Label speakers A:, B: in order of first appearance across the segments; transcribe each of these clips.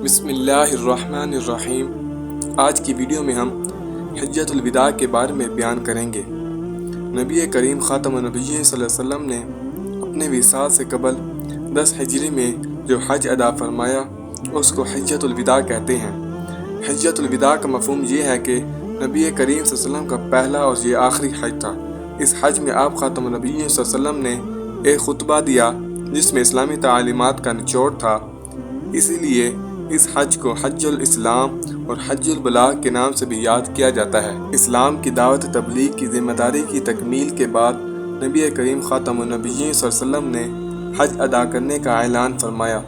A: بسم اللہ الرحمن الرحیم۔ آج کی ویڈیو میں ہم حجۃ الوداع کے بارے میں بیان کریں گے۔ نبی کریم خاتم النبیین صلی اللہ علیہ وسلم نے اپنے وصال سے قبل 10 ہجری میں جو حج ادا فرمایا اس کو حجۃ الوداع کہتے ہیں۔ حجۃ الوداع کا مفہوم یہ ہے کہ نبی کریم صلی اللہ علیہ وسلم کا پہلا اور یہ آخری حج تھا۔ اس حج میں آپ خاتم النبیین صلی اللہ علیہ وسلم نے ایک خطبہ دیا جس میں اسلامی تعلیمات کا نچوڑ تھا، اسی لیے اس حج کو حج الاسلام اور حج البلاغ کے نام سے بھی یاد کیا جاتا ہے۔ اسلام کی دعوت تبلیغ کی ذمہ داری کی تکمیل کے بعد نبی کریم خاتم النبیین صلی اللہ علیہ وسلم نے حج ادا کرنے کا اعلان فرمایا۔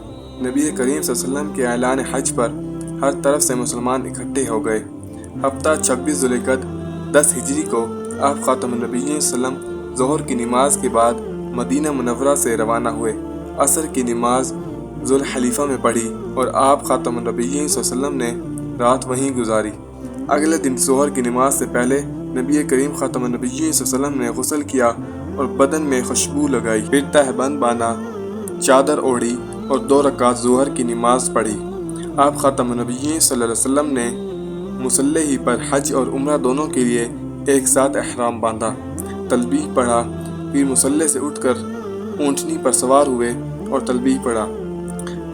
A: نبی کریم صلی اللہ علیہ وسلم کے اعلان حج پر ہر طرف سے مسلمان اکٹھے ہو گئے۔ ہفتہ 26 ذوالقعدہ 10 ہجری کو آپ خاتم النبیین صلی اللہ علیہ وسلم ظہر کی نماز کے بعد مدینہ منورہ سے روانہ ہوئے۔ عصر کی نماز ذوالحلیفہ میں پڑھی اور آپ خاتم النبیین صلی اللہ علیہ وسلم نے رات وہیں گزاری۔ اگلے دن ظہر کی نماز سے پہلے نبی کریم خاتم النبیین صلی اللہ علیہ وسلم نے غسل کیا اور بدن میں خوشبو لگائی، پھر تہبند باندھا، چادر اوڑھی اور 2 رکعت ظہر کی نماز پڑھی۔ آپ خاتم النبیین صلی اللہ علیہ وسلم نے مصلی ہی پر حج اور عمرہ دونوں کے لیے ایک ساتھ احرام باندھا، تلبیہ پڑھا، پھر مصلی سے اٹھ کر اونٹنی پر سوار ہوئے اور تلبیہ پڑھا۔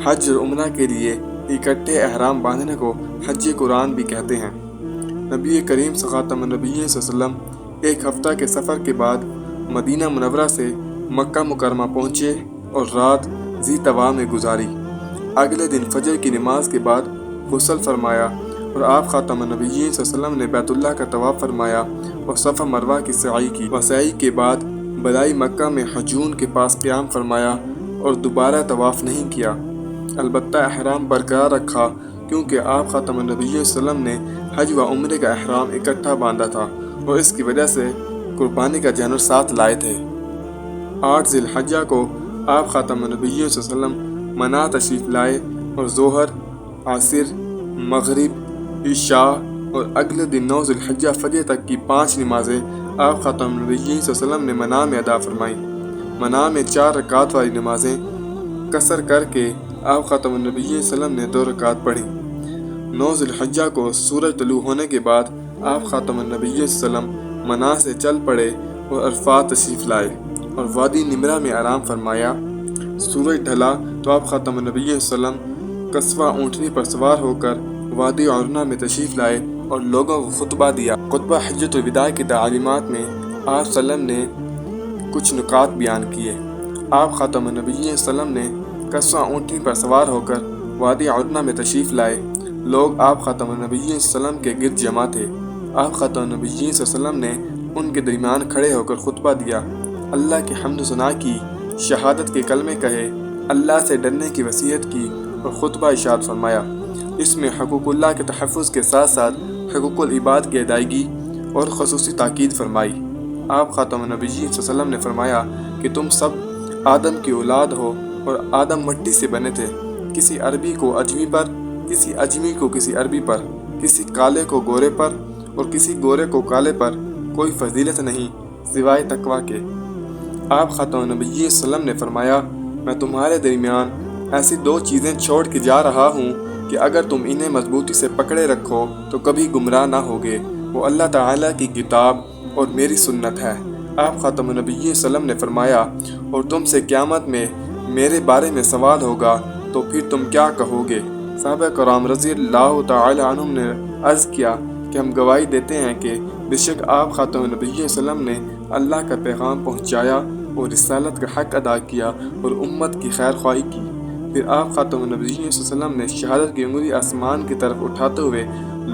A: حج اور عمرہ کے لیے اکٹھے احرام باندھنے کو حج قرآن بھی کہتے ہیں۔ نبی کریم خاتم النبیین صلی اللہ علیہ وسلم ایک ہفتہ کے سفر کے بعد مدینہ منورہ سے مکہ مکرمہ پہنچے اور رات ذی طواء میں گزاری۔ اگلے دن فجر کی نماز کے بعد غسل فرمایا اور آپ خاتم النبیین صلی اللہ علیہ وسلم نے بیت اللہ کا طواف فرمایا اور صفا مروہ کی سعی کی۔ سعی کے بعد بلائی مکہ میں حجون کے پاس قیام فرمایا اور دوبارہ طواف نہیں کیا، البتہ احرام برقرار رکھا کیونکہ آپ خاتم النبیین صلی اللہ علیہ وسلم نے حج و عمرے کا احرام اکٹھا باندھا تھا اور اس کی وجہ سے قربانی کا جانور ساتھ لائے تھے۔ 8 ذی الحجہ کو آپ خاتم النبیین صلی اللہ علیہ وسلم منا تشریف لائے اور ظہر، عصر، مغرب، عشاء اور اگلے دن 9 ذی الحجہ فجر تک کی 5 نمازیں آپ خاتم النبیین صلی اللہ علیہ وسلم نے منا میں ادا فرمائیں۔ منا میں 4 رکعات والی نمازیں قصر کر کے آپ خاتم النبیین صلی اللہ علیہ وسلم نے 2 رکعات پڑھی۔ 9 ذی الحجہ کو سورج طلوع ہونے کے بعد آپ خاتم النبیین صلی اللہ علیہ وسلم منا سے چل پڑے اور عرفات تشریف لائے اور وادی نمرہ میں آرام فرمایا۔ سورج ڈھلا تو آپ خاتم النبیین صلی اللہ علیہ وسلم قصوہ اونٹنی پر سوار ہو کر وادی عرنہ میں تشریف لائے اور لوگوں کو خطبہ دیا۔ خطبہ حجۃ الوداع کی تعلیمات میں آپ صلی اللہ علیہ وسلم نے کچھ نکات بیان کیے۔ آپ خاتم النبیین صلی اللہ علیہ وسلم نے قصوہ اونٹنی پر سوار ہو کر وادی عرنہ میں تشریف لائے۔ لوگ آپ خاتم النبیین صلی اللہ علیہ وسلم کے گرد جمع تھے۔ آپ خاتم النبیین صلی اللہ علیہ وسلم نے ان کے درمیان کھڑے ہو کر خطبہ دیا، اللہ کی حمد و ثنا کی، شہادت کے کلمے کہے، اللہ سے ڈرنے کی وصیت کی اور خطبہ ارشاد فرمایا۔ اس میں حقوق اللہ کے تحفظ کے ساتھ ساتھ حقوق العباد کی ادائیگی اور خصوصی تاکید فرمائی۔ آپ خاتم النبیین صلی اللہ علیہ وسلم نے فرمایا کہ تم سب آدم کی اولاد ہو اور آدم مٹی سے بنے تھے، کسی عربی کو اجمی پر، کسی اجمی کو کسی عربی پر، کسی کالے کو گورے پر اور کسی گورے کو کالے پر کوئی فضیلت نہیں سوائے تقویٰ کے۔ آپ خاتم النبیین صلی اللہ علیہ وسلم نے فرمایا، میں تمہارے درمیان ایسی 2 چیزیں چھوڑ کے جا رہا ہوں کہ اگر تم انہیں مضبوطی سے پکڑے رکھو تو کبھی گمراہ نہ ہوگے، وہ اللہ تعالیٰ کی کتاب اور میری سنت ہے۔ آپ خاتم النبیین صلی اللہ علیہ وسلم نے فرمایا، اور تم سے قیامت میں میرے بارے میں سوال ہوگا تو پھر تم کیا کہو گے؟ صحابہ کرام رضی اللہ تعالی عنہم نے عرض کیا کہ ہم گواہی دیتے ہیں کہ بے شک آپ خاتم النبیین صلی اللہ علیہ وسلم نے اللہ کا پیغام پہنچایا اور رسالت کا حق ادا کیا اور امت کی خیر خواہی کی۔ پھر آپ خاتم النبیین صلی اللہ علیہ وسلم نے شہادت کی انگلی آسمان کی طرف اٹھاتے ہوئے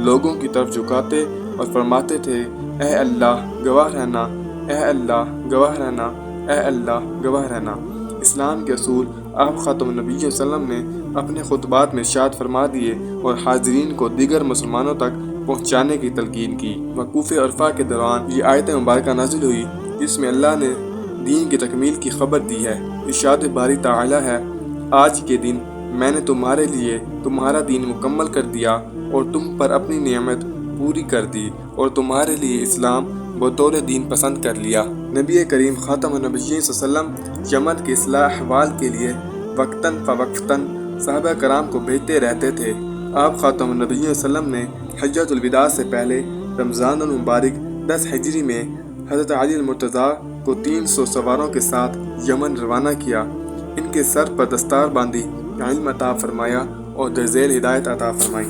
A: لوگوں کی طرف جھکاتے اور فرماتے تھے، اے اللہ گواہ رہنا، اے اللہ گواہ رہنا، اے اللہ گواہ رہنا۔ اسلام کے اصول آپ خاتم النبیین صلی اللہ علیہ وسلم نے اپنے خطبات میں ارشاد فرما دیے اور حاضرین کو دیگر مسلمانوں تک پہنچانے کی تلقین کی۔ وقوف عرفہ کے دوران یہ آیت مبارکہ نازل ہوئی جس میں اللہ نے دین کی تکمیل کی خبر دی ہے۔ ارشاد باری تعالی ہے، آج کے دن میں نے تمہارے لیے تمہارا دین مکمل کر دیا اور تم پر اپنی نعمت پوری کر دی اور تمہارے لیے اسلام بطور دین پسند کر لیا۔ نبی کریم خاتم النبیین صلی اللہ علیہ وسلم یمن کے اصلاح احوال کے لیے وقتاً فوقتاً صحابہ کرام کو بھیجتے رہتے تھے۔ آپ خاتم النبیین صلی اللہ علیہ وسلم نے حجۃ الوداع سے پہلے رمضان المبارک 10 ہجری میں حضرت علی المرتضیٰ کو 300 سواروں کے ساتھ یمن روانہ کیا۔ ان کے سر پر دستار باندھی، علم عطا فرمایا اور درج ذیل ہدایت عطا فرمائی۔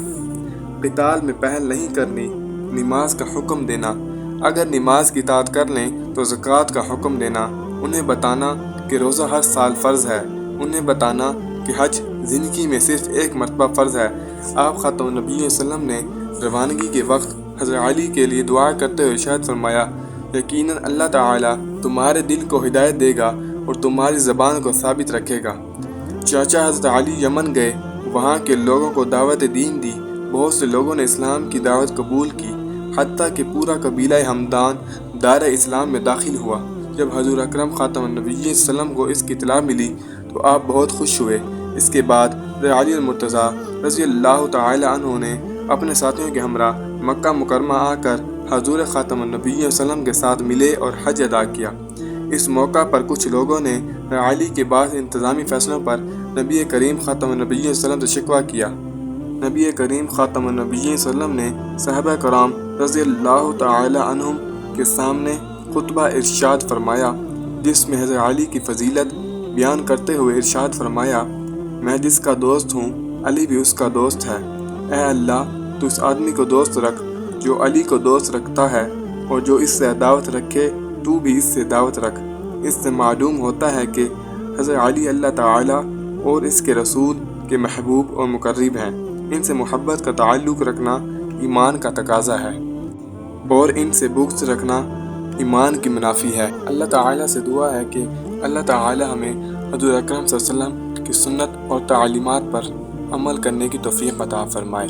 A: قتال میں پہل نہیں کرنی، نماز کا حکم دینا، اگر نماز کی اطاعت کر لیں تو زکوٰۃ کا حکم دینا، انہیں بتانا کہ روزہ ہر سال فرض ہے، انہیں بتانا کہ حج زندگی میں صرف ایک مرتبہ فرض ہے۔ آپ خاتم النبیین صلی اللہ علیہ وسلم نے روانگی کے وقت حضرت علی کے لیے دعا کرتے ہوئے ارشاد فرمایا، یقیناً اللہ تعالیٰ تمہارے دل کو ہدایت دے گا اور تمہاری زبان کو ثابت رکھے گا۔ چاچا حضرت علی یمن گئے، وہاں کے لوگوں کو دعوت دین دی، بہت سے لوگوں نے اسلام کی دعوت قبول کی، حتیٰ کہ پورا قبیلہ ہمدان دائرہ اسلام میں داخل ہوا۔ جب حضور اکرم خاتم النبیین صلی اللہ علیہ وسلم کو اس کی اطلاع ملی تو آپ بہت خوش ہوئے۔ اس کے بعد حضرت علی المرتضیٰ رضی اللہ تعالی عنہ نے اپنے ساتھیوں کے ہمراہ مکہ مکرمہ آ کر حضور خاتم النبیین صلی اللہ علیہ وسلم کے ساتھ ملے اور حج ادا کیا۔ اس موقع پر کچھ لوگوں نے علی کے بعض انتظامی فیصلوں پر نبی کریم خاتم النبیین صلی اللہ علیہ وسلم سے شکوہ کیا۔ نبی کریم خاتم النبیین صلی اللہ علیہ وسلم نے صحابہ کرام رضی اللہ تعالی عنہم کے سامنے خطبہ ارشاد فرمایا، جس میں حضرت علی کی فضیلت بیان کرتے ہوئے ارشاد فرمایا، میں جس کا دوست ہوں علی بھی اس کا دوست ہے۔ اے اللہ، تو اس آدمی کو دوست رکھ جو علی کو دوست رکھتا ہے، اور جو اس سے دعوت رکھے تو بھی اس سے دعوت رکھ۔ اس سے معلوم ہوتا ہے کہ حضرت علی اللہ تعالیٰ اور اس کے رسول کے محبوب اور مقرب ہیں۔ ان سے محبت کا تعلق رکھنا ایمان کا تقاضا ہے، اور ان سے بغض رکھنا ایمان کی منافی ہے۔ اللہ تعالیٰ سے دعا ہے کہ اللہ تعالیٰ ہمیں حضور اکرم صلی اللہ علیہ وسلم کی سنت اور تعلیمات پر عمل کرنے کی توفیق عطا فرمائے۔